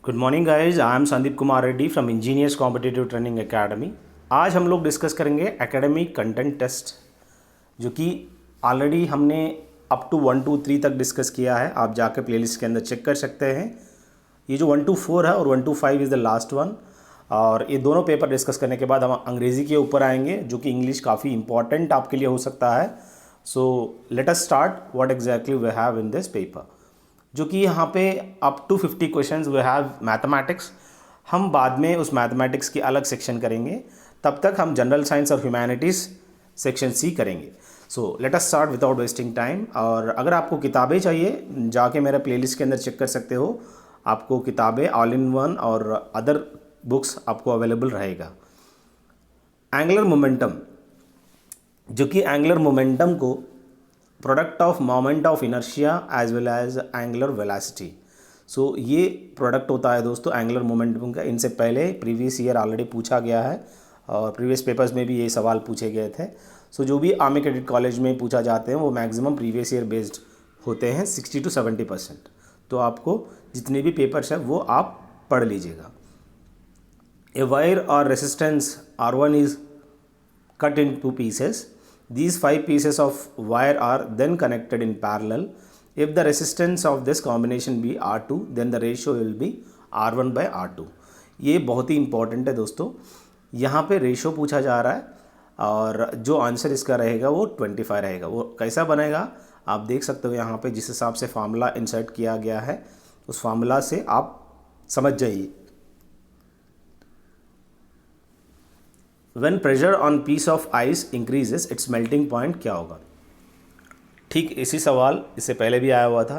Good morning guys, I am Sandeep Kumar Reddy from engineers competitive training academy. आज हम लोग discuss करेंगे एकेडमिक कंटेंट टेस्ट, जो कि ऑलरेडी हमने अप टू 1 to 3 तक डिस्कस किया है। आप जाकर प्लेलिस्ट के अंदर चेक कर सकते हैं। ये जो 1 to 4 है और 1 to 5 is the last one. और ये दोनों पेपर डिस्कस करने के बाद हम अंग्रेज़ी के ऊपर आएंगे, जो कि इंग्लिश काफ़ी इंपॉर्टेंट आपके लिए हो सकता है। So let us start what exactly we have in this paper, जो कि यहाँ पे up to 50 questions we have mathematics. हम बाद में उस मैथमेटिक्स की अलग सेक्शन करेंगे, तब तक हम जनरल साइंस और ह्यूमैनिटीज़ सेक्शन सी करेंगे। सो let us start without wasting time. और अगर आपको किताबें चाहिए, जाके मेरा प्लेलिस्ट के अंदर चेक कर सकते हो। आपको किताबें ऑल इन वन और अदर बुक्स आपको अवेलेबल रहेगा। एंगुलर मोमेंटम, जो कि एंगुलर मोमेंटम को product of moment of inertia as well as angular velocity. So ये प्रोडक्ट होता है दोस्तों एंगुलर मोमेंटम का। इनसे पहले प्रीवियस ईयर ऑलरेडी पूछा गया है और प्रीवियस पेपर्स में भी ये सवाल पूछे गए थे। सो जो भी आर्मी कैडेट कॉलेज में पूछा जाते हैं वो मैक्सिमम प्रीवियस ईयर बेस्ड होते हैं, 60 to 70%। तो आपको जितने भी पेपर्स हैं वो आप पढ़ लीजिएगा। ए वायर और resistance R1 is cut into pieces. These 5 pieces of wire are then connected in parallel. If the resistance of this combination be R2, then the ratio will be R1 by R2. ये बहुत ही important है दोस्तों। यहाँ पे ratio पूछा जा रहा है और जो आंसर इसका रहेगा वो 25 रहेगा। वो कैसा बनेगा आप देख सकते हो यहाँ पे, जिस हिसाब से फार्मूला इंसर्ट किया गया है उस फार्मूला से आप समझ जाइए। When pressure on piece of ice increases, its melting point क्या होगा। ठीक इसी सवाल इससे पहले भी आया हुआ था।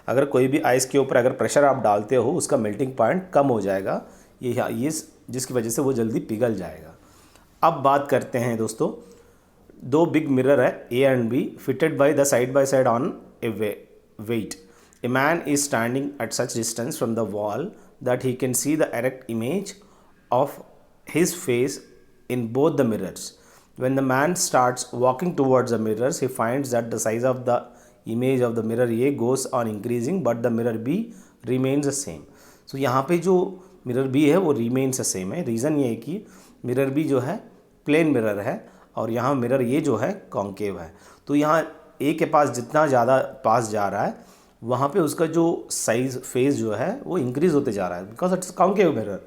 अगर कोई भी आइस के ऊपर अगर प्रेशर आप डालते हो उसका मेल्टिंग पॉइंट कम हो जाएगा, ये जिसकी वजह से वो जल्दी पिघल जाएगा। अब बात करते हैं दोस्तों, दो बिग मिरर है A and B fitted by the side by side on a wet. A man is standing at such distance from the wall that he can see the erect image of his face in both the mirrors. When the man starts walking towards the mirrors, he finds that the size of the image of the mirror A goes on increasing, but the mirror B remains the same. So यहाँ पे जो mirror B है वो remains the same है। Reason ये है कि mirror B जो है प्लेन मिरर है और यहाँ मिरर A जो है कॉन्केव है। तो यहाँ A के पास जितना ज़्यादा पास जा रहा है वहाँ पे उसका जो साइज फेज जो है वो इंक्रीज होते जा रहा है, because it's concave mirror.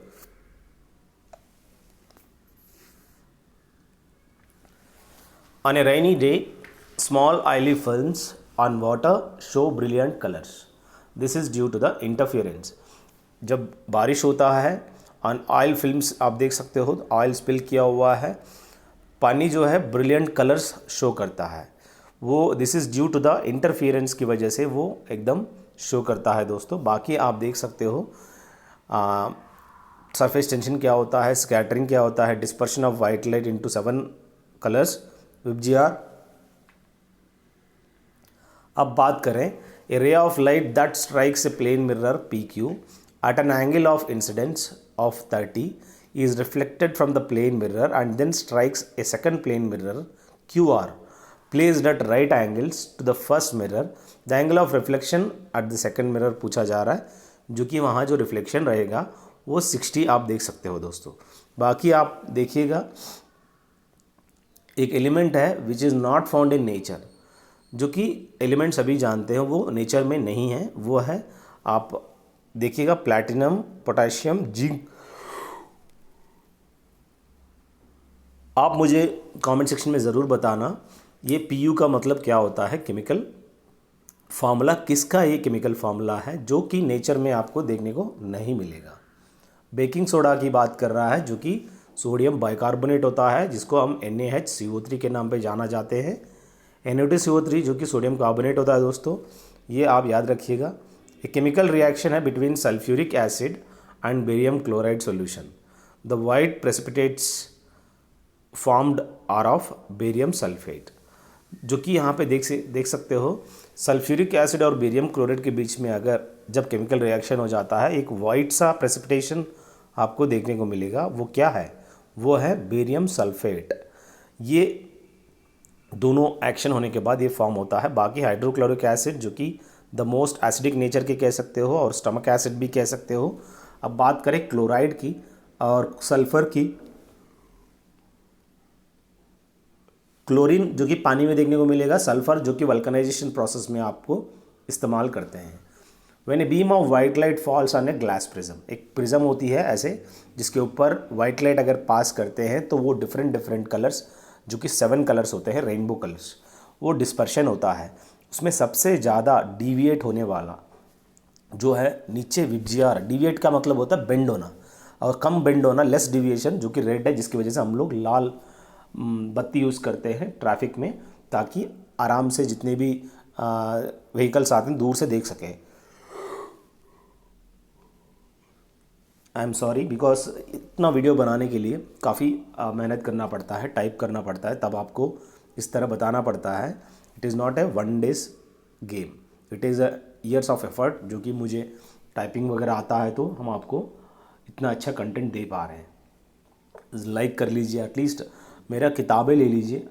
On a rainy day, small oily films on water show brilliant colors. This is due to the interference. जब बारिश होता है ऑन ऑयल फिल्म्स आप देख सकते हो, ऑयल स्पिल किया हुआ है, पानी जो है ब्रिलियंट कलर्स शो करता है। वो this is due to the interference की वजह से वो एकदम शो करता है दोस्तों। बाकी आप देख सकते हो सरफेस टेंशन क्या होता है, स्कैटरिंग क्या होता है, dispersion of white light into 7 colours WGR। अब बात करें, a ray of light that strikes a plane mirror PQ at an angle of incidence of 30 is reflected from the plane mirror and then strikes a second plane mirror QR placed at right angles to the first mirror. The angle of reflection at the second mirror पूछा जा रहा है, जो कि वहाँ जो reflection रहेगा वो 60 आप देख सकते हो दोस्तों। बाकी आप देखिएगा, एक एलिमेंट है विच is not found in nature, जो कि एलिमेंट सभी जानते हैं वो नेचर में नहीं है, वो है आप देखिएगा प्लैटिनम, पोटेशियम, जिंक। आप मुझे कमेंट सेक्शन में ज़रूर बताना ये PU का मतलब क्या होता है, केमिकल फार्मूला किसका ये केमिकल फार्मूला है जो कि नेचर में आपको देखने को नहीं मिलेगा। बेकिंग सोडा की बात कर रहा है, जो कि सोडियम बाइकार्बोनेट होता है, जिसको हम NaHCO3 के नाम पे जाना जाते हैं। NaOH जो कि सोडियम कार्बोनेट होता है दोस्तों, ये आप याद रखिएगा। एक केमिकल रिएक्शन है between sulphuric acid and barium chloride solution. The white precipitates formed are of barium sulphate, जो कि यहाँ पे देख सकते हो सल्फ्यूरिक एसिड और बेरियम क्लोराइड के बीच में अगर जब केमिकल रिएक्शन हो जाता है एक वाइट सा प्रेसिपिटेशन आपको देखने को मिलेगा। वो क्या है, वो है बेरियम सल्फेट। ये दोनों एक्शन होने के बाद ये फॉर्म होता है। बाकी हाइड्रोक्लोरिक एसिड, जो कि द मोस्ट एसिडिक नेचर के कह सकते हो और स्टमक एसिड भी कह सकते हो, अब बात करें क्लोराइड की और सल्फ़र की। क्लोरीन जो कि पानी में देखने को मिलेगा, सल्फ़र जो कि वल्कनाइजेशन प्रोसेस में आपको इस्तेमाल करते हैं। When a beam of white light falls on a glass prism, एक प्रिज्म होती है ऐसे जिसके ऊपर वाइट लाइट अगर पास करते हैं तो वो डिफरेंट डिफरेंट कलर्स, जो कि 7 कलर्स होते हैं रेनबो कलर्स, वो डिस्पर्शन होता है। उसमें सबसे ज़्यादा डिविएट होने वाला जो है नीचे विजिआर, डिविएट का मतलब होता है बेंड होना, और कम बेंड होना लेस डिविएशन, जो कि रेड है, जिसकी वजह से हम लोग लाल बत्ती यूज़ करते हैं ट्रैफिक में, ताकि आराम से जितने भी व्हीकल्स आते हैं दूर से देख सकें। आई एम सॉरी बिकॉज इतना वीडियो बनाने के लिए काफ़ी मेहनत करना पड़ता है, टाइप करना पड़ता है, तब आपको इस तरह बताना पड़ता है। It is not A one days game, it is a years of effort, जो कि मुझे टाइपिंग वगैरह आता है तो हम आपको इतना अच्छा कंटेंट दे पा रहे हैं। लाइक कर लीजिए, एटलीस्ट मेरा किताबें ले लीजिए।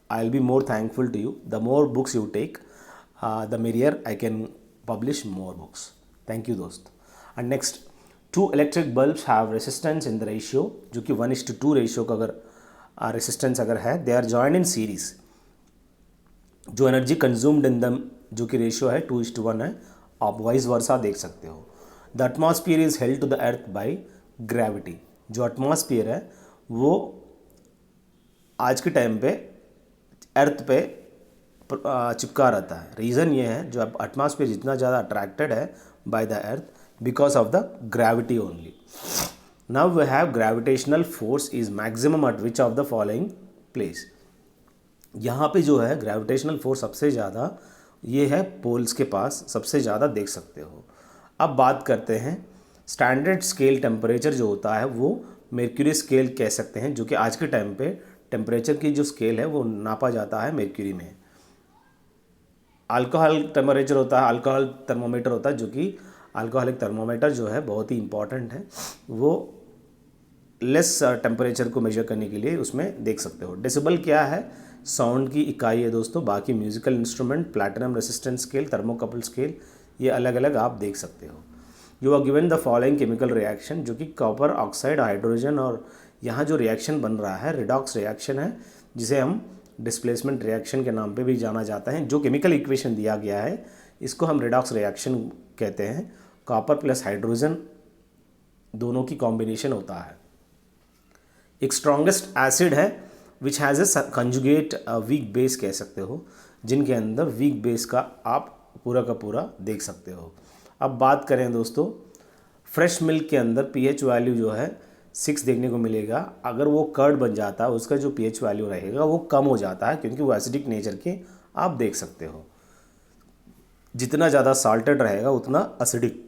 I will be more thankful to you. The more books you take the merrier I can publish more books. Thank you दोस्त। And next, 2 electric bulbs have resistance in the ratio, जो कि 1:2 ratio का अगर resistance अगर है, they are joined in series. जो energy consumed in them जो कि रेशियो है 2:1 है, आप वाइस वर्सा देख सकते हो। The atmosphere is held to the earth by gravity. जो एटमॉस्फियर है वो आज के टाइम पे अर्थ पे चिपका रहता है। रीज़न ये है, जो एटमॉस्फेयर जितना ज़्यादा अट्रैक्टेड है by the earth because of the gravity only. Now we have gravitational force is maximum at which of the following place. यहाँ पे जो है ग्रेविटेशनल फोर्स सबसे ज़्यादा ये है पोल्स के पास, सबसे ज़्यादा देख सकते हो। अब बात करते हैं स्टैंडर्ड स्केल टेम्परेचर जो होता है वो मेर्क्यूरी स्केल कह सकते हैं, जो कि आज के टाइम पे टेम्परेचर की जो स्केल है वो नापा जाता है मेर्क्यूरी में। अल्कोहल टेम्परेचर होता है, अल्कोहल थर्मोमीटर होता है, जो कि अल्कोहलिक थर्मोमीटर जो है बहुत ही इंपॉर्टेंट है, वो लेस टेम्परेचर को मेजर करने के लिए उसमें देख सकते हो। डेसिबल क्या है? साउंड की इकाई है दोस्तों। बाकी musical instrument, platinum resistance scale, thermocouple scale, ये अलग अलग आप देख सकते हो। You are given the following chemical reaction, जो कि कॉपर ऑक्साइड, हाइड्रोजन, और यहाँ जो रिएक्शन बन रहा है रिडॉक्स रिएक्शन है, जिसे हम डिस्प्लेसमेंट रिएक्शन के नाम पे भी जाना जाता है। जो केमिकल इक्वेशन दिया गया है इसको हम रिडॉक्स रिएक्शन कहते हैं। कॉपर प्लस हाइड्रोजन दोनों की कॉम्बिनेशन होता है। एक स्ट्रॉन्गेस्ट एसिड है which has a conjugate weak base कह सकते हो, जिनके अंदर वीक बेस का आप पूरा का पूरा देख सकते हो। अब बात करें दोस्तों, फ्रेश मिल्क के अंदर पीएच वैल्यू जो है 6 देखने को मिलेगा। अगर वो कर्ड बन जाता है उसका जो पीएच वैल्यू रहेगा वो कम हो जाता है, क्योंकि वो एसिडिक नेचर के आप देख सकते हो। जितना ज़्यादा साल्टेड रहेगा उतना acidic.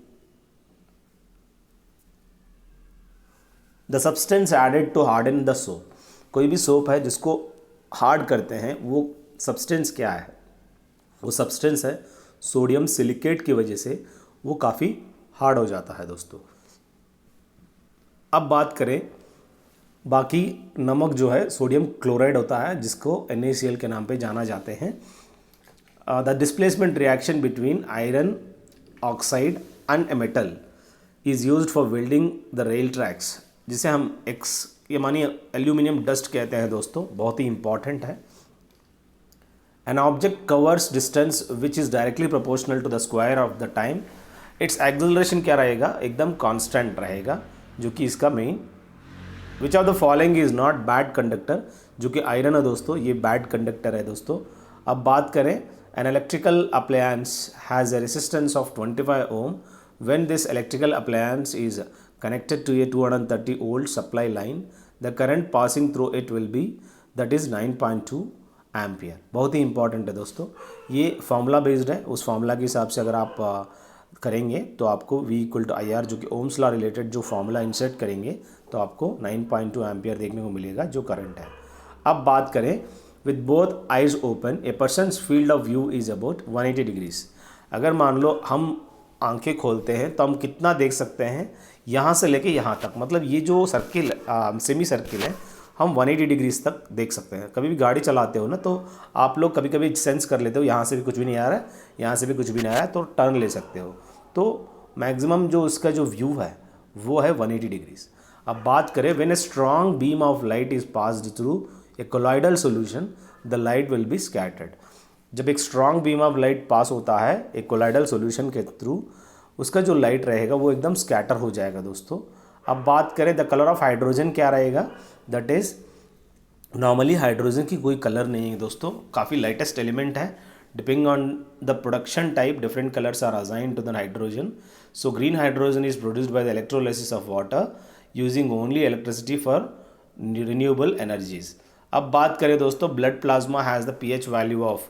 The substance added to harden the soap, कोई भी सोप है जिसको हार्ड करते हैं वो सब्सटेंस क्या है? वो सब्सटेंस है सोडियम सिलिकेट की वजह से वो काफ़ी हार्ड हो जाता है दोस्तों। अब बात करें बाकी, नमक जो है सोडियम क्लोराइड होता है, जिसको NaCl के नाम पे जाना जाते हैं। The displacement reaction between iron oxide and a metal is used for welding the rail tracks, जिसे हम ये मानिए एल्यूमिनियम डस्ट कहते हैं दोस्तों, बहुत ही इंपॉर्टेंट है। An object covers distance which is directly proportional to the square of the time. Its acceleration क्या रहेगा? एकदम कांस्टेंट रहेगा, जो कि इसका main. Which of the following is not bad conductor, जो कि आयरन है दोस्तों, ये बैड कंडक्टर है दोस्तों। अब बात करें, an electrical appliance has a resistance of 25 ohm. When this electrical appliance is connected to a 230 volt supply line, the current passing through it will be that is 9.2 ampere. बहुत ही important है दोस्तों, ये फार्मूला बेस्ड है। उस formula के हिसाब से अगर आप करेंगे तो आपको V = IR, जो कि ओम्स लॉ रिलेटेड जो फार्मूला इंसर्ट करेंगे तो आपको 9.2 एम्पियर देखने को मिलेगा जो करंट है। अब बात करें, with both eyes open A persons field of view is about 180 degrees. अगर मान लो हम आंखें खोलते हैं तो हम कितना देख सकते हैं? यहाँ से लेके यहाँ तक, मतलब ये जो सर्किल सेमी सर्किल है हम 180 डिग्रीज तक देख सकते हैं। कभी भी गाड़ी चलाते हो ना तो आप लोग कभी कभी सेंस कर लेते हो यहाँ से भी कुछ भी नहीं आ रहा है, यहाँ से भी कुछ भी नहीं आ रहा है, तो टर्न ले सकते हो। तो मैक्सिमम जो इसका जो व्यू है वो है 180 डिग्रीज। अब बात करें when a strong beam of light is passed through a colloidal solution the light will be scattered. जब एक strong beam of light pass होता है एक कोलॉइडल सॉल्यूशन के थ्रू, उसका जो लाइट रहेगा वो एकदम स्कैटर हो जाएगा दोस्तों। अब बात करें द कलर ऑफ हाइड्रोजन क्या रहेगा, दैट इज़ नॉर्मली हाइड्रोजन की कोई कलर नहीं है दोस्तों, काफ़ी लाइटेस्ट एलिमेंट है। Depending on the production type different colours are assigned to the hydrogen. So green hydrogen is produced by the electrolysis of water using only electricity for renewable energies. अब बात करें दोस्तों blood plasma has the pH value of,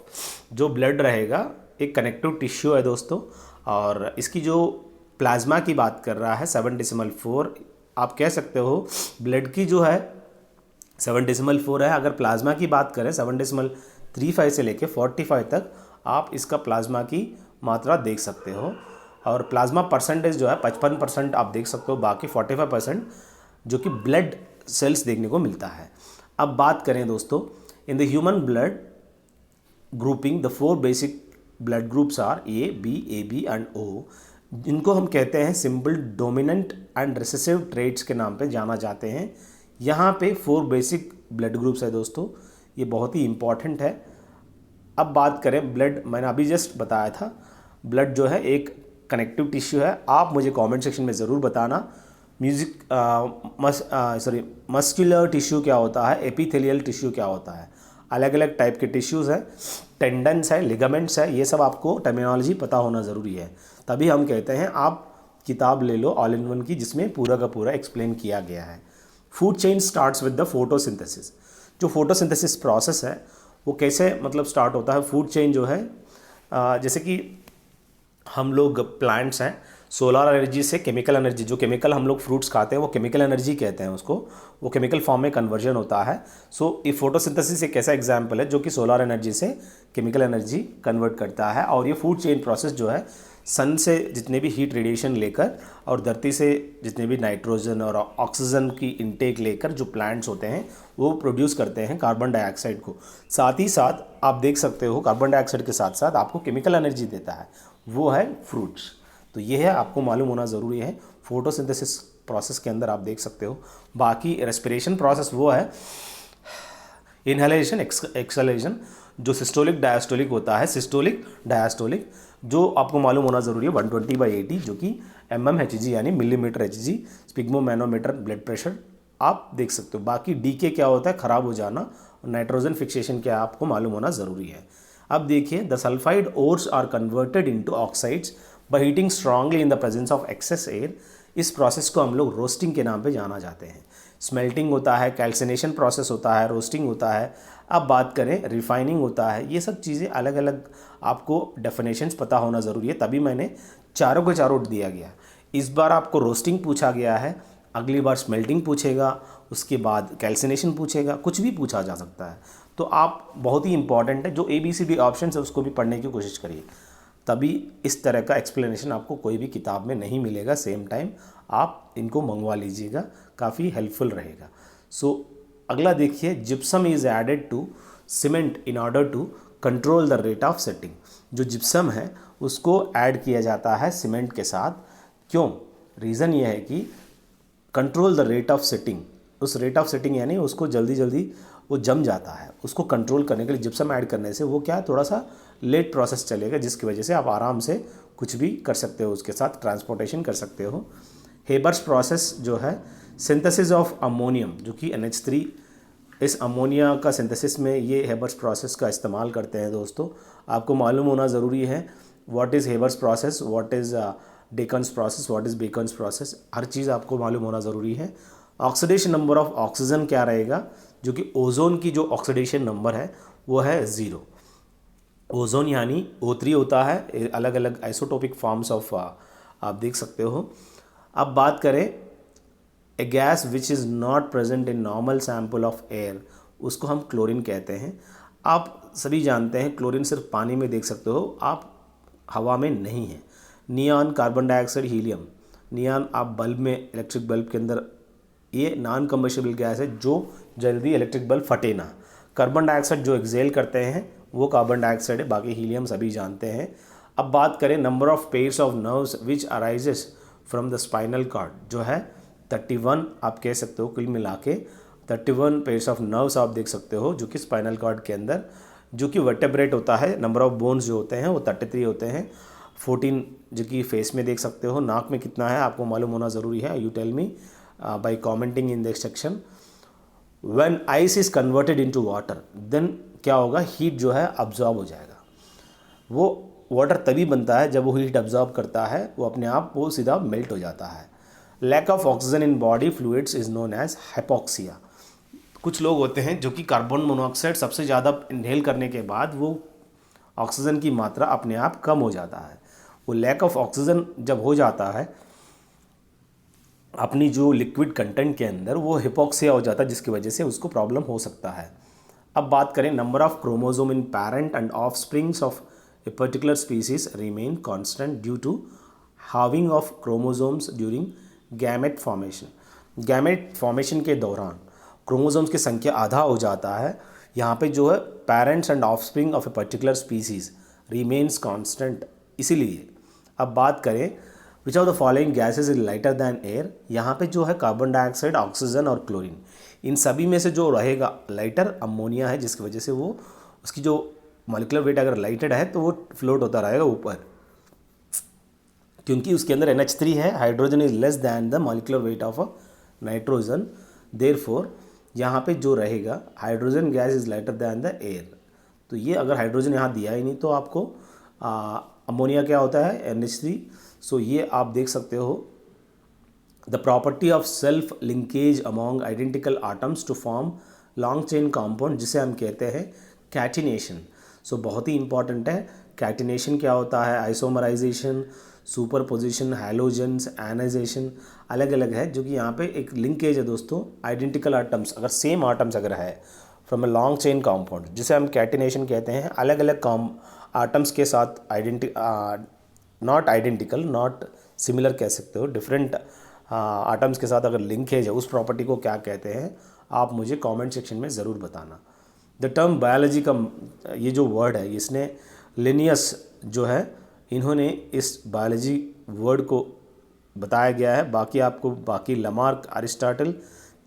जो blood रहेगा एक connective tissue है दोस्तों, और इसकी जो प्लाज्मा की बात कर रहा है 7.4, आप कह सकते हो ब्लड की जो है 7.4 है। अगर प्लाज्मा की बात करें 7.35 से लेके 45 तक आप इसका प्लाज्मा की मात्रा देख सकते हो, और प्लाज्मा परसेंटेज जो है 55% आप देख सकते हो, बाकी 45% जो कि ब्लड सेल्स देखने को मिलता है। अब बात करें दोस्तों in the human blood grouping the 4 basic blood groups are A, B, A B and O, जिनको हम कहते हैं simple dominant and recessive traits के नाम पे जाना जाते हैं। यहाँ पे 4 बेसिक ब्लड ग्रुप्स है दोस्तों, ये बहुत ही इम्पॉर्टेंट है। अब बात करें ब्लड, मैंने अभी जस्ट बताया था ब्लड जो है एक कनेक्टिव टिश्यू है। आप मुझे कमेंट सेक्शन में ज़रूर बताना मस्कुलर टिश्यू क्या होता है, एपिथेलियल टिश्यू क्या होता है। अलग अलग टाइप के टिश्यूज़ हैं, टेंडन्स है, लिगामेंट्स है, ये सब आपको टर्मिनोलॉजी पता होना ज़रूरी है। तभी हम कहते हैं आप किताब ले लो ऑल इन वन की, जिसमें पूरा का पूरा एक्सप्लेन किया गया है। Food chain starts with the photosynthesis. जो फोटोसिंथेसिस प्रोसेस है वो कैसे मतलब स्टार्ट होता है। फूड चेन जो है जैसे कि हम लोग प्लांट्स हैं, सोलर एनर्जी से केमिकल एनर्जी, जो केमिकल हम लोग फ्रूट्स खाते हैं वो केमिकल एनर्जी कहते हैं उसको, वो केमिकल फॉर्म में कन्वर्जन होता है। सो ये फोटोसिंथेसिस एक ऐसा एग्जाम्पल है जो कि सोलर एनर्जी से केमिकल एनर्जी कन्वर्ट करता है। और ये फूड चेन प्रोसेस जो है सन से जितने भी हीट रेडिएशन लेकर और धरती से जितने भी नाइट्रोजन और ऑक्सीजन की इनटेक लेकर जो प्लांट्स होते हैं वो प्रोड्यूस करते हैं कार्बन डाइऑक्साइड को। साथ ही साथ आप देख सकते हो कार्बन डाइऑक्साइड के साथ साथ आपको केमिकल एनर्जी देता है, वो है फ्रूट्स। तो ये है, आपको मालूम होना ज़रूरी है। फोटोसिंथेसिस प्रोसेस के अंदर आप देख सकते हो। बाकी रेस्पिरेशन प्रोसेस वो है इनहेलेशन, एक्सहेलेशन, जो सिस्टोलिक डायस्टोलिक होता है, सिस्टोलिक डायस्टोलिक, जो आपको मालूम होना ज़रूरी है 120/80, जो कि mmHg यानी मिलीमीटर Hg, स्पिग्मोमैनोमीटर ब्लड प्रेशर आप देख सकते हो। बाकी डीके क्या होता है, ख़राब हो जाना, और नाइट्रोजन फिक्सेशन क्या आपको मालूम होना ज़रूरी है। अब देखिए the sulphide ores are converted into oxides by heating strongly in the presence of excess air. इस प्रोसेस को हम लोग रोस्टिंग के नाम पे जाना जाते हैं। स्मेल्टिंग होता है, कैल्सिनेशन प्रोसेस होता है, रोस्टिंग होता है। अब बात करें रिफाइनिंग होता है। ये सब चीज़ें अलग अलग आपको डेफिनेशंस पता होना ज़रूरी है, तभी मैंने चारों के चारों दिया गया। इस बार आपको रोस्टिंग पूछा गया है, अगली बार स्मेल्टिंग पूछेगा, उसके बाद कैल्सिनेशन पूछेगा, कुछ भी पूछा जा सकता है। तो आप बहुत ही इंपॉर्टेंट है, जो ABCD ऑप्शन है उसको भी पढ़ने की कोशिश करिए, तभी इस तरह का एक्सप्लेनेशन आपको कोई भी किताब में नहीं मिलेगा। सेम टाइम आप इनको मंगवा लीजिएगा, काफ़ी हेल्पफुल रहेगा। सो अगला देखिए, gypsum is added to cement in order to control the rate of setting. जो जिप्सम है उसको ऐड किया जाता है सीमेंट के साथ। क्यों? रीज़न ये है कि control the rate of setting, उस रेट ऑफ सेटिंग यानी उसको जल्दी जल्दी वो जम जाता है, उसको कंट्रोल करने के लिए जिप्सम ऐड करने से वो क्या थोड़ा सा लेट प्रोसेस चलेगा, जिसकी वजह से आप आराम से कुछ भी कर सकते हो, उसके साथ ट्रांसपोर्टेशन कर सकते हो। हेबर्स प्रोसेस जो है सिंथेसिस ऑफ अमोनियम, जो कि NH3, इस अमोनिया का सिंथेसिस में ये हेबर्स प्रोसेस का इस्तेमाल करते हैं दोस्तों। आपको मालूम होना ज़रूरी है what is Haber's process, what is Deacon's process, what is Bacon's process, हर चीज़ आपको मालूम होना ज़रूरी है। ऑक्सीडेशन नंबर ऑफ ऑक्सीजन क्या रहेगा, जो कि ओजोन की जो ऑक्सीडेशन नंबर है वो है 0। ओजोन यानी O3 होता है, अलग अलग आइसोटोपिक फॉर्म्स ऑफ आप देख सकते हो। अब बात करें a gas which is not present in normal sample of air, उसको हम क्लोरीन कहते हैं। आप सभी जानते हैं क्लोरीन सिर्फ पानी में देख सकते हो, आप हवा में नहीं है। Neon, carbon dioxide, helium. Neon आप बल्ब में, इलेक्ट्रिक बल्ब के अंदर, ये नॉन कम्बस्टिबल गैस है जो जल्दी इलेक्ट्रिक बल्ब फटे ना। कार्बन डाइऑक्साइड जो एक्सेल करते हैं वो कार्बन डाइऑक्साइड है, बाकी हीलियम सभी जानते हैं। अब बात करें number of pairs of nerves which arises from the spinal cord जो है 31 आप कह सकते हो कुल मिला के 31 पेयर्स ऑफ नर्व्स आप देख सकते हो जो कि स्पाइनल कॉर्ड के अंदर, जो कि वर्टेब्रेट होता है। नंबर ऑफ बोन्स जो होते हैं वो 33 होते हैं। 14 जो कि फेस में देख सकते हो। नाक में कितना है आपको मालूम होना ज़रूरी है। You tell me by commenting in the section. When ice is converted into water then क्या होगा, हीट जो है अब्जॉर्ब हो जाएगा। वो वाटर तभी बनता है जब वो हीट अब्जॉर्ब करता है, वो अपने आप वो सीधा मेल्ट हो जाता है। Lack of oxygen in body fluids is known as hypoxia. कुछ लोग होते हैं जो कि कार्बन मोनोऑक्साइड सबसे ज़्यादा इनहेल करने के बाद वो ऑक्सीजन की मात्रा अपने आप कम हो जाता है। वो लैक ऑफ ऑक्सीजन जब हो जाता है अपनी जो लिक्विड कंटेंट के अंदर, वो हिपोक्सिया हो जाता है, जिसकी वजह से उसको प्रॉब्लम हो सकता है। अब बात करें number of chromosome in parent and offsprings of a particular species remain constant due to halving of chromosomes during gamete formation. Gamete formation के दौरान क्रोमोसोम्स की संख्या आधा हो जाता है। यहाँ पे जो है parents and offspring of a particular species remains constant. इसीलिए अब बात करें which of the following gases is lighter then air. यहाँ पे जो है कार्बन डाइऑक्साइड, ऑक्सीजन और क्लोरीन, इन सभी में से जो रहेगा लाइटर अमोनिया है, जिसकी वजह से वो उसकी जो मॉलिक्यूलर वेट अगर लाइटेड है तो वो फ्लोट होता रहेगा ऊपर, क्योंकि उसके अंदर NH3 है। Hydrogen is less than the molecular weight of nitrogen. Therefore यहाँ पे जो रहेगा hydrogen gas is lighter then the air. तो ये अगर हाइड्रोजन यहाँ दिया ही नहीं तो आपको अमोनिया क्या होता है, NH3। सो ये आप देख सकते हो the property of self linkage among identical atoms to form long chain compound, जिसे हम कहते हैं कैटिनेशन। सो बहुत ही इंपॉर्टेंट है। कैटिनेशन क्या होता है, आइसोमराइजेशन, सुपरपोजिशन, हैलोजेंस, आयनाइजेशन, अलग अलग है, जो कि यहाँ पे एक लिंकेज है दोस्तों। आइडेंटिकल आटम्स अगर सेम आटम्स अगर है from a long chain compound, जिसे हम कैटिनेशन कहते हैं, अलग अलग आटम्स के साथ नॉट आइडेंटिकल, नॉट सिमिलर कह सकते हो, डिफरेंट आटम्स के साथ अगर लिंकेज है, उस प्रॉपर्टी को क्या कहते हैं आप मुझे कमेंट सेक्शन में ज़रूर बताना। द टर्म बायोलॉजी का ये जो वर्ड है, इसने लिनियस जो है इन्होंने इस बायोलॉजी वर्ड को बताया गया है। बाकी आपको बाकी लमार्क, अरिस्टोटल,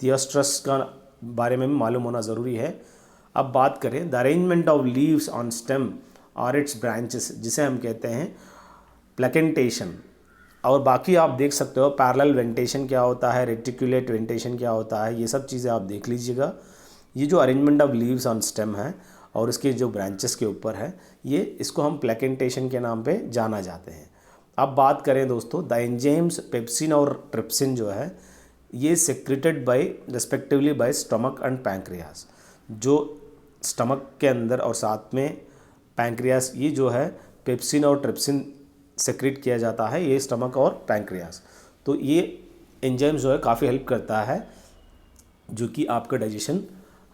थियोस्ट्रस का बारे में भी मालूम होना ज़रूरी है। अब बात करें the arrangement of leaves on stem और इट्स ब्रांचेस, जिसे हम कहते हैं प्लेकेंटेशन। और बाकी आप देख सकते हो पैरेलल वेंटेशन क्या होता है, रेटिकुलेट वेंटेशन क्या होता है, ये सब चीज़ें आप देख लीजिएगा। ये जो arrangement of leaves on stem है और इसके जो ब्रांचेस के ऊपर है, ये इसको हम प्लेकेंटेशन के नाम पे जाना जाते हैं। अब बात करें दोस्तों द एंजाइम्स पेप्सिन और ट्रिप्सिन जो है ये secreted by respectively by stomach and pancreas. जो स्टमक के अंदर और साथ में पैंक्रियास, ये जो है पेप्सिन और ट्रिप्सिन सेक्रेट किया जाता है, ये स्टमक और पैंक्रियास। तो ये एंजाइम्स जो है काफ़ी हेल्प करता है जो कि आपका डाइजेशन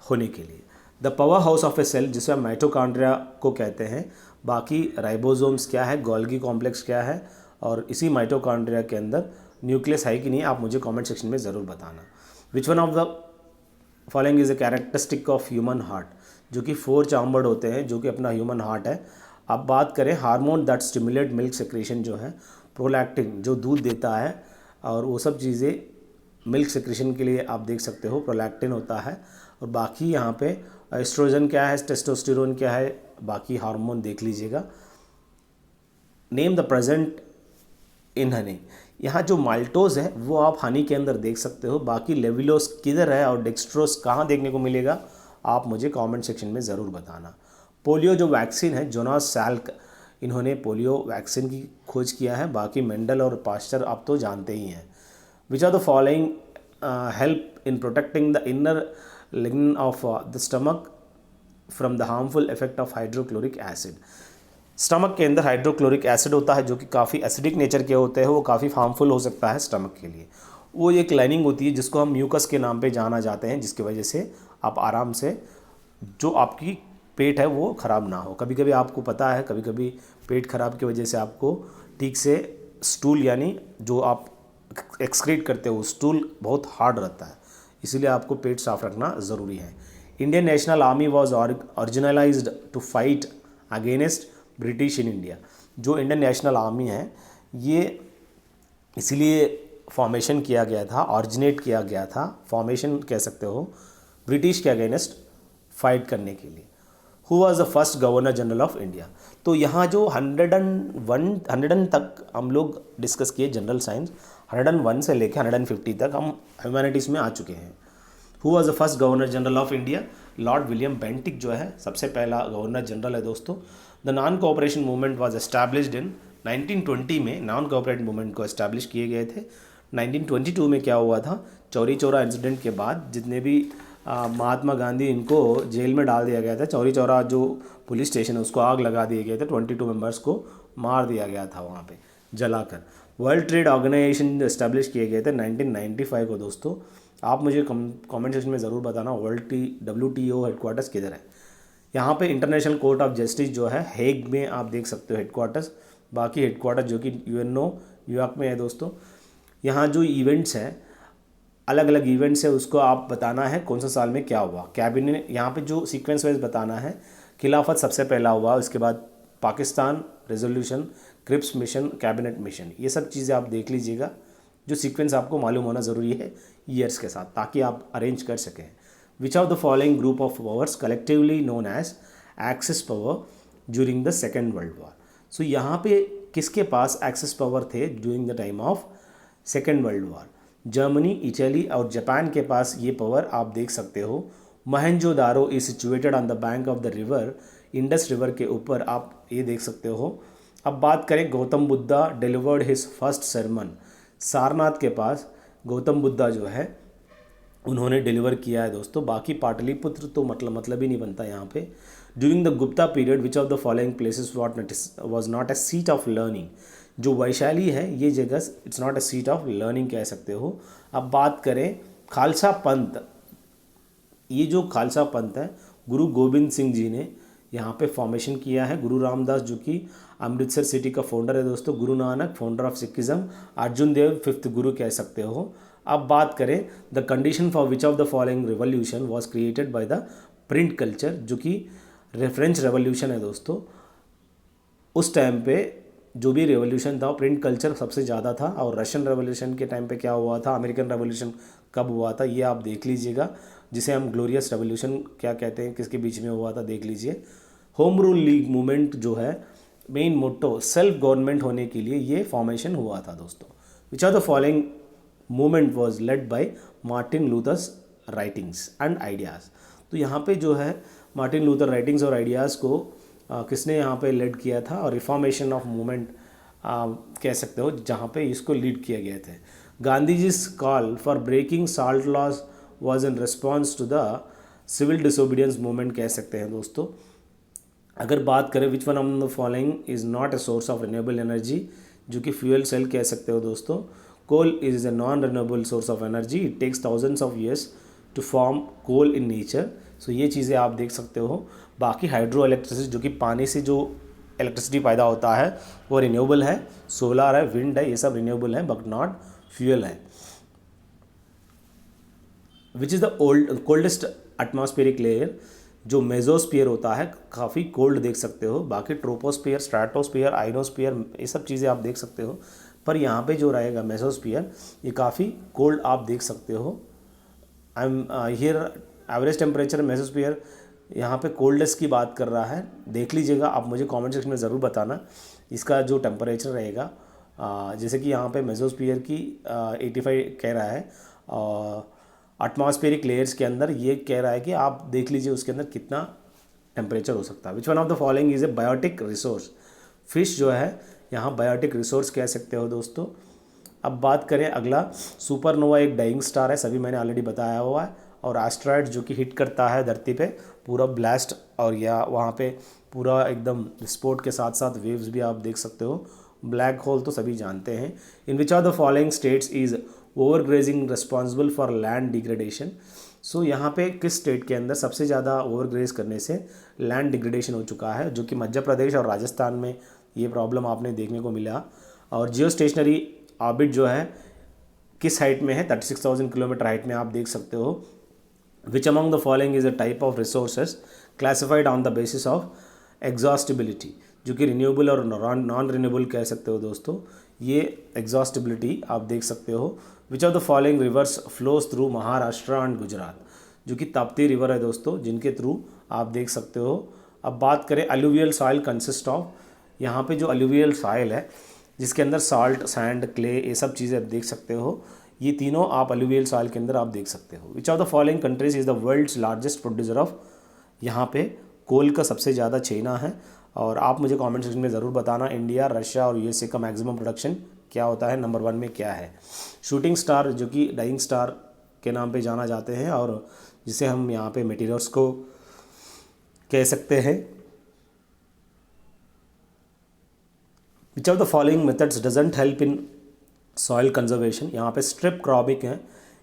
होने के लिए। The power house of a cell, जिसे हम माइटोकॉन्ड्रिया को कहते हैं। बाकी राइबोसोम्स क्या है, गोल्गी कॉम्प्लेक्स क्या है, और इसी माइटोकॉन्ड्रिया के अंदर न्यूक्लियस है कि नहीं आप मुझे कमेंट सेक्शन में ज़रूर बताना। विच one of the following is a characteristic of human heart, जो कि 4 चैम्बर्ड होते हैं, जो कि अपना ह्यूमन हार्ट है। अब बात करें hormone that stimulate milk secretion जो है, प्रोलैक्टिन जो दूध देता है, और वो सब चीज़ें मिल्क सेक्रेशन के लिए आप देख सकते हो प्रोलैक्टिन होता है। और बाकी यहाँ पे एस्ट्रोजन क्या है, टेस्टोस्टेरोन क्या है, बाकी हार्मोन देख लीजिएगा। Name the present in Honey, यहाँ जो माल्टोज है वो आप हनी के अंदर देख सकते हो। बाकी लेविलोस किधर है और डेक्स्ट्रोस कहाँ देखने को मिलेगा आप मुझे कमेंट सेक्शन में ज़रूर बताना। पोलियो जो वैक्सीन है, जोनास सैल्क इन्होंने पोलियो वैक्सीन की खोज किया है। बाकी मेंडल और पास्चर आप तो जानते ही हैं। Which are the following help in protecting the inner लिग्न of the stomach from the harmful effect of hydrochloric acid. Stomach के अंदर हाइड्रोक्लोरिक एसिड होता है जो कि काफ़ी एसिडिक नेचर के होते हैं, वो काफ़ी हार्मफुल हो सकता है स्टमक के लिए। वो एक लाइनिंग होती है जिसको हम म्यूकस के नाम पे जाना जाते हैं, जिसकी वजह से आप आराम से जो आपकी पेट है वो ख़राब ना हो। कभी कभी आपको पता है, कभी कभी पेट खराब की वजह से आपको ठीक से स्टूल यानी जो आप एक्सक्रीट करते हो स्टूल बहुत हार्ड रहता है, इसीलिए आपको पेट साफ रखना ज़रूरी है। Indian National Army was organised to fight against British in India. जो इंडियन नेशनल आर्मी है ये इसीलिए फॉर्मेशन किया गया था, ऑरिजिनेट किया गया था, फॉर्मेशन कह सकते हो, ब्रिटिश के अगेंस्ट फाइट करने के लिए। Who was the first governor general of India. तो यहाँ जो 101 तक हम लोग डिस्कस किए जनरल साइंस, 101 से लेकर 150 तक हम ह्यूमैनिटीज़ में आ चुके हैं। Who was the first governor general of India. Lord William Bentinck जो है सबसे पहला गवर्नर जनरल है दोस्तों। The non cooperation movement was established in 1920 में नॉन कोऑपरेट मूवमेंट को एस्टैब्लिश किए गए थे। 1922 में क्या हुआ था, चौरी चौरा इंसिडेंट के बाद जितने भी महात्मा गांधी इनको जेल में डाल दिया गया था, चौरी चौरा जो पुलिस स्टेशन है उसको आग लगा दिए गए थे, 22 मेंबर्स को मार दिया गया था वहाँ पे जलाकर। वर्ल्ड ट्रेड ऑर्गेनाइजेशन इस्टेब्लिश किए गए थे 1995 को दोस्तों। आप मुझे कमेंट सेक्शन में ज़रूर बताना WTO हेडक्वार्टर्स किधर है। यहाँ पे इंटरनेशनल कोर्ट ऑफ जस्टिस जो है हेग में आप देख सकते हो हेडक्वार्टर्स। बाकी हेडक्वार्टर जो कि UNO न्यूयॉर्क में है दोस्तों। यहाँ जो इवेंट्स हैं, अलग अलग इवेंट्स है, उसको आप बताना है कौन सा साल में क्या हुआ। कैबिनेट यहाँ पे जो सीक्वेंस वाइज बताना है, खिलाफत सबसे पहला हुआ, उसके बाद Pakistan Resolution, Cripps Mission, Cabinet Mission, ये सब चीज़ें आप देख लीजिएगा। जो सीक्वेंस आपको मालूम होना ज़रूरी है ईयर्स के साथ, ताकि आप अरेंज कर सकें। Which of the following group of powers collectively known as axis power during the second world war. So यहाँ पे किसके पास एक्सिस पावर थे during the time of second world war. Germany, Italy और जापान के पास ये पावर आप देख सकते हो। Mohenjodaro is situated on the bank of the river, Indus river के ऊपर आप ये देख सकते हो। अब बात करें Gautam Buddha delivered his first sermon. Sarnath के पास गौतम बुद्धा जो है उन्होंने डिलीवर किया है दोस्तों। बाकी पाटलिपुत्र तो मतलब ही नहीं बनता यहाँ पे। During the Gupta period which of the following places was not a seat of learning. जो वैशाली है ये जगह it's not a seat of learning कह सकते हो। अब बात करें खालसा पंथ, ये जो खालसा पंथ है गुरु गोविंद सिंह जी ने यहाँ पे फॉर्मेशन किया है। गुरु रामदास जो कि अमृतसर सिटी का फाउंडर है दोस्तों। Guru Nanak founder of Sikhism. Arjun Dev 5th guru कह सकते हो। अब बात करें the condition for which of the following revolution was created by the print culture, जो कि फ्रेंच रेवोल्यूशन है दोस्तों। उस टाइम पे जो भी रेवोल्यूशन था प्रिंट कल्चर सबसे ज़्यादा था। और रशियन रेवोल्यूशन के टाइम पे क्या हुआ था, अमेरिकन रेवोल्यूशन कब हुआ था, ये आप देख लीजिएगा, जिसे हम ग्लोरियस रेवोल्यूशन क्या कहते हैं, किसके बीच में हुआ था देख लीजिए। होम रूल लीग मूवमेंट जो है मेन मोटो सेल्फ गवर्नमेंट होने के लिए ये फॉर्मेशन हुआ था दोस्तों। Which are the following movement was led by Martin Luther's writings and ideas. तो यहाँ पे जो है मार्टिन लूथर राइटिंग्स और आइडियाज़ को किसने यहाँ पे लीड किया था, और रिफॉर्मेशन ऑफ मूवमेंट कह सकते हो जहाँ पे इसको लीड किया गए थे। गांधी जी's call for breaking salt laws was in response to the civil disobedience movement कह सकते हैं दोस्तों। अगर बात करें which one of the following is not a source of renewable energy, जो कि फ्यूल सेल कह सकते हो दोस्तों। Coal is a non renewable source of energy, it takes thousands of years to form coal in nature. So ये चीज़ें आप देख सकते हो। बाकी हाइड्रो इलेक्ट्रिसिटी जो कि पानी से जो इलेक्ट्रिसिटी पैदा होता है वो रिन्यूएबल है, सोलर है, विंड है, ये सब रिन्यूएबल है बट नॉट फ्यूल है। Which is the coldest atmospheric layer, जो मेजोस्फीयर होता है काफ़ी कोल्ड देख सकते हो। बाकी ट्रोपोस्फीयर, स्ट्रेटोस्फीयर, आइनोस्फीयर ये सब चीज़ें आप देख सकते हो, पर यहाँ पे जो रहेगा मेसोस्फीयर ये काफ़ी कोल्ड आप देख सकते हो। I am here average temperature mesosphere यहाँ पे कोल्डेस्ट की बात कर रहा है, देख लीजिएगा आप, मुझे कमेंट सेक्शन में ज़रूर बताना इसका जो टेम्परेचर रहेगा। जैसे कि यहाँ पे मेसोस्फीयर की 85 कह रहा है, और एटमॉस्फेरिक लेयर्स के अंदर ये कह रहा है कि आप देख लीजिए उसके अंदर कितना टेम्परेचर हो सकता है। Which one of the following is a biotic resource. Fish जो है यहाँ बायोटिक रिसोर्स कह सकते हो दोस्तों। अब बात करें अगला, सुपरनोवा एक डाइंग स्टार है, सभी मैंने ऑलरेडी बताया हुआ है। और एस्टेरॉयड जो कि हिट करता है धरती पे पूरा ब्लास्ट, और या वहाँ पे पूरा एकदम विस्फोट के साथ साथ वेव्स भी आप देख सकते हो। ब्लैक होल तो सभी जानते हैं। In which are the following states is overgrazing responsible for land degradation. So यहाँ पे किस स्टेट के अंदर सबसे ज़्यादा ओवरग्रेज करने से लैंड डिग्रेडेशन हो चुका है, जो कि मध्य प्रदेश और राजस्थान में ये प्रॉब्लम आपने देखने को मिला। और जियो स्टेशनरी ऑर्बिट जो है किस हाइट में है, 36,000 किलोमीटर हाइट में आप देख सकते हो। Which among the following is a type of resources classified on the basis of exhaustibility, जो कि रिन्यूएबल और नॉन रिन्यूएबल कह सकते हो दोस्तों। ये एग्जॉस्टिबिलिटी आप देख सकते हो। Which of the following rivers flows through Maharashtra and Gujarat, जो कि ताप्ती रिवर है दोस्तों, जिनके थ्रू आप देख सकते हो। अब बात करें अलुवियल सॉइल कंसिस्ट ऑफ, यहाँ पे जो अलुवियल सॉइल है जिसके अंदर सॉल्ट, सैंड, क्ले, ये सब चीज़ें आप देख सकते हो। ये तीनों आप अलुवियल सॉइल के अंदर आप देख सकते हो। Which of the following countries is the world's largest producer of, यहाँ पे कोल का सबसे ज़्यादा चाइना है। और आप मुझे कमेंट सेक्शन में ज़रूर बताना इंडिया, रशिया और यूएसए का मैक्सिमम प्रोडक्शन क्या होता है, नंबर 1 में क्या है। शूटिंग स्टार, जो कि डाइंग स्टार के नाम पे जाना जाते हैं और जिसे हम यहाँ पे मेटीरियल्स को कह सकते हैं। Which of the following methods doesn't help in soil conservation, यहाँ पे स्ट्रिप क्रॉपिंग है,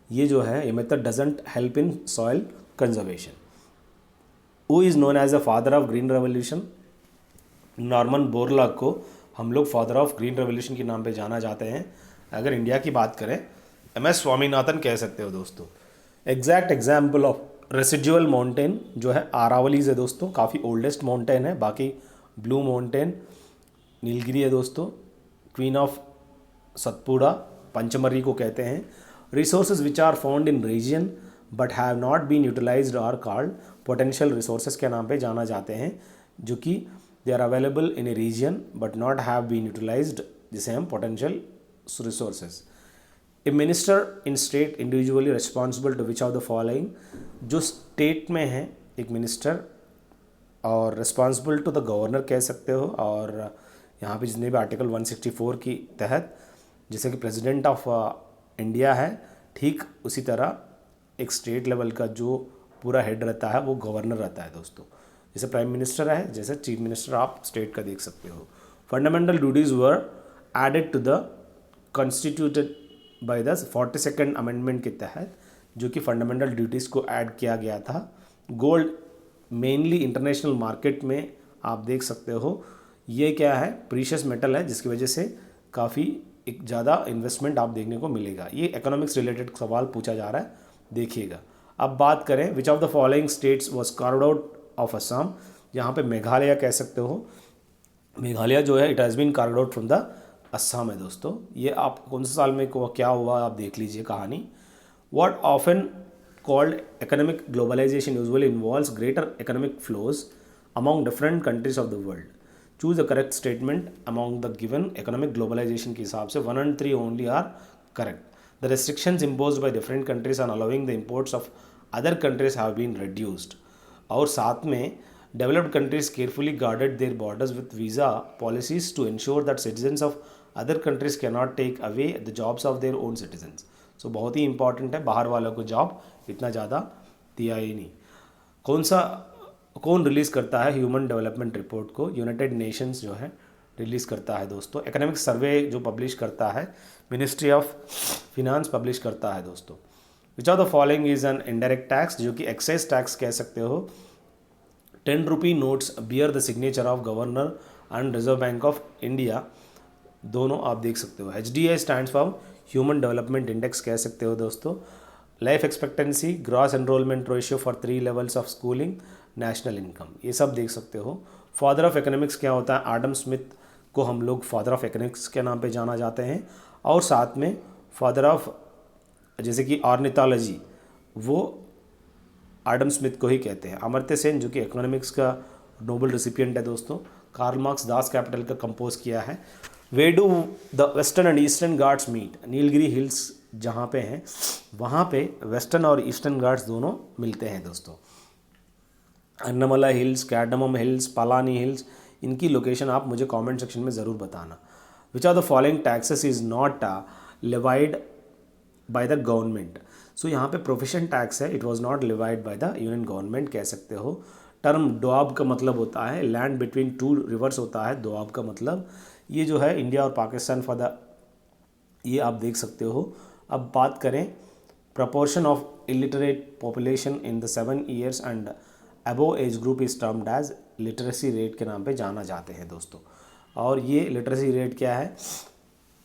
ये जो है ये method doesn't help in soil conservation. Who is known as the father of green revolution, Norman Borlaug को हम लोग फादर ऑफ ग्रीन रेवोल्यूशन के नाम पे जाना जाते हैं। अगर इंडिया की बात करें MS स्वामीनाथन कह सकते हो दोस्तों। Exact example of residual mountain जो है आरावलीज है दोस्तों, काफ़ी ओल्डेस्ट माउंटेन है। बाकी ब्लू माउंटेन नीलगिरी है दोस्तों। क्वीन ऑफ सतपुड़ा पंचमरी को कहते हैं। Resources which are found in region but have not been utilised are called potential resources के नाम पे जाना जाते हैं, जो कि they are available in a region but not have been utilised, जिसे हम potential resources. A minister in state individually responsible to which of the following, जो स्टेट में है एक मिनिस्टर और रिस्पॉन्सिबल टू द गवर्नर कह सकते हो। और यहाँ पे जितने भी आर्टिकल 164 की तहत जैसे कि प्रेसिडेंट ऑफ इंडिया है, ठीक उसी तरह एक स्टेट लेवल का जो पूरा हेड रहता है वो गवर्नर रहता है दोस्तों। जैसे प्राइम मिनिस्टर है, जैसे चीफ मिनिस्टर आप स्टेट का देख सकते हो। Fundamental duties were added to the constituted by the 42nd amendment के तहत, जो कि फंडामेंटल ड्यूटीज़ को ऐड किया गया था। गोल्ड मेनली इंटरनेशनल मार्केट में आप देख सकते हो, ये क्या है, प्रीशियस मेटल है, जिसकी वजह से काफ़ी एक ज़्यादा इन्वेस्टमेंट आप देखने को मिलेगा। ये इकोनॉमिक्स रिलेटेड सवाल पूछा जा रहा है, देखिएगा। अब बात करें which of the following states was carved out of Assam, यहाँ पे मेघालय कह सकते हो। मेघालय जो है it has been carved out from the Assam है दोस्तों। ये आप कौन से साल में क्या हुआ आप देख लीजिए कहानी। What often called economic globalisation usually involves greater economic flows among different countries of the world. Choose the correct statement among the given economic globalisation के हिसाब से 1 and 3 only are correct. The restrictions imposed by different countries on allowing the imports of other countries have been reduced। और साथ में developed countries carefully guarded their borders with visa policies to ensure that citizens of other countries cannot take away the jobs of their own citizens। सो बहुत ही important है, बाहर वालों को job इतना ज़्यादा दिया ही नहीं। कौन रिलीज़ करता है ह्यूमन डेवलपमेंट रिपोर्ट को? यूनाइटेड नेशंस जो है रिलीज़ करता है दोस्तों। इकोनॉमिक सर्वे जो पब्लिश करता है मिनिस्ट्री ऑफ फिनांस पब्लिश करता है दोस्तों। Which of the following is an indirect tax, जो कि एक्साइज टैक्स कह सकते हो। 10 rupee notes bear the signature of governor and Reserve Bank of India, दोनों आप देख सकते हो। HDI stands for human development index कह सकते हो दोस्तों। Life expectancy, gross enrolment ratio for 3 levels of schooling, national income, ये सब देख सकते हो। फादर ऑफ इकोनॉमिक्स क्या होता है? आडम स्मिथ को हम लोग फादर ऑफ इकोनॉमिक्स के नाम पे जाना जाते हैं। और साथ में फादर ऑफ जैसे कि ऑर्निथोलॉजी, वो आडम स्मिथ को ही कहते हैं। अमर्त्य सेन जो कि इकोनॉमिक्स का नोबेल रिसिपिएंट है दोस्तों। कार्ल मार्क्स दास कैपिटल का कंपोज किया है। Where do the western and eastern Ghats meet, Nilgiri hills जहाँ पे हैं वहाँ पे वेस्टर्न और ईस्टर्न घाट्स दोनों मिलते हैं दोस्तों। Annamalai hills, cardamom hills, Palani hills, इनकी लोकेशन आप मुझे कमेंट सेक्शन में ज़रूर बताना। Which are the following taxes is not levied by the government. So यहाँ पे प्रोफेशन टैक्स है, it was not levied by the union government कह सकते हो। टर्म दोआब का मतलब होता है लैंड बिटवीन 2 रिवर्स होता है दोआब का मतलब। ये जो है इंडिया और पाकिस्तान फॉर द, ये आप देख सकते हो। अब बात करें proportion of illiterate population in the 7 years and above age group is termed as literacy rate के नाम पे जाना जाते हैं दोस्तों। और ये लिटरेसी रेट क्या है?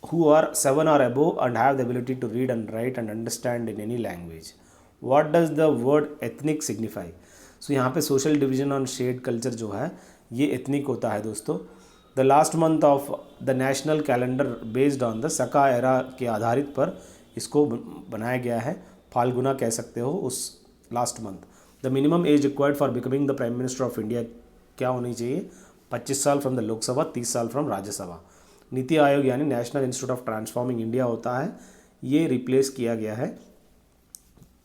who are 7 or above and have the ability to read and write and understand in any language। what does the word ethnic signify? सो यहाँ पे सोशल डिवीजन और शेड कल्चर जो है ये एथनिक होता है दोस्तों। The last month of the national calendar based on the सका एरा के आधारित पर इसको बनाया गया है, फाल्गुना कह सकते हो उस last month. The minimum age required for becoming the prime minister of India क्या होनी चाहिए? 25 साल फ्रॉम द लोकसभा, 30 साल फ्रॉम राज्यसभा। नीति आयोग यानी national institute of transforming India होता है, ये रिप्लेस किया गया है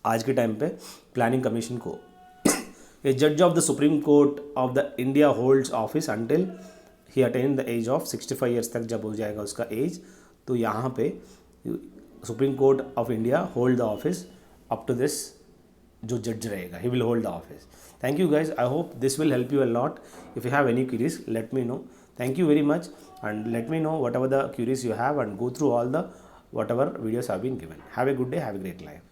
आज के टाइम पे प्लानिंग कमीशन को। ए जज of the supreme court of the India holds office until he attain the age of 65 years तक जब हो जाएगा उसका एज, तो यहाँ पे supreme court of India hold the office up to this, जो जज रहेगा he will hold the office. Thank you guys, I hope this will help you a lot. If you have any queries, let me know. Thank you very much, and let me know whatever the queries you have, and go through all the whatever videos have been given. Have a good day, have a great life.